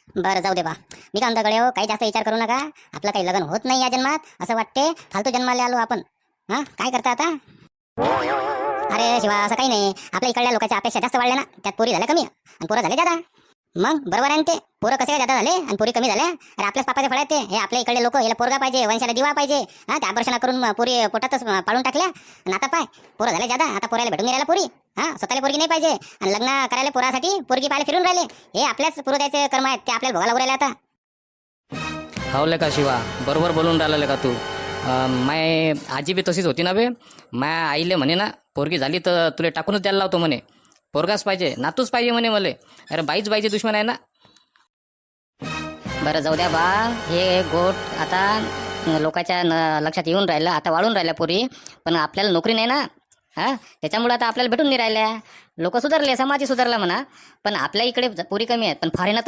बरं जाऊ दे बा. मी काय म्हणतो गड्या हो, काही जास्त विचार करू नका. आपलं काही लग्न होत नाही या जन्मात असं वाटते. फालतू जन्माला आलो आपण. हा काय करता आता? अरे शिवा, असं काही नाही. आपल्या इकडल्या लोकांच्या अपेक्षा जास्त वाढल्या ना. त्यात पोरी झाल्या कमी आणि पोरं झाले जादा. मग बरोबर आहे ना ते. पोरं कसे काय जादा झाले आणि पोरी कमी झाल्या? अरे आपल्याच पापाचे फळ आहेत ते. हे आपल्या इकडले लोक याला पोरगा पाहिजे, वंशाला दिवा पाहिजे. हा त्या आकर्षणा करून पोरी पोटातच पाळून टाकल्या. आणि आता पाय पोरं झाले जादा. आता पोराला भेटून नाही राहिला पोरी. हा स्वतःला पोरगी नाही पाहिजे आणि लग्न करायला पोरासाठी पोरगी पाहायला फिरून राहिले. हे आपल्याच पूर्वजाचे कर्म आहेत, ते आपल्याला भोगायला उरायला आता. हावले का शिवा, बरोबर बोलून राहिला का तू? माय आजी बी तशीच होती ना बे. माय आईले म्हणे ना, पोरगी झाली तर तुला टाकूनच द्यायला लावतो म्हणे. पोरगाच पाहिजे, नातूच पाहिजे म्हणे मले. अरे बाईच बाईचे दुश्मन आहे ना. बरं जाऊ द्या बा. हे गोट आता लोकांच्या लक्षात येऊन राहिलं, आता वाढून राहिल्या पोरी. पण आपल्याला नोकरी नाही ना. हा त्याच्यामुळे आता आपल्याला भेटून नाही राहिल्या. लोक सुधारले, समाज सुधारला म्हणा. पण आपल्या इकडे पोरी कमी आहेत. पण फॉरेनात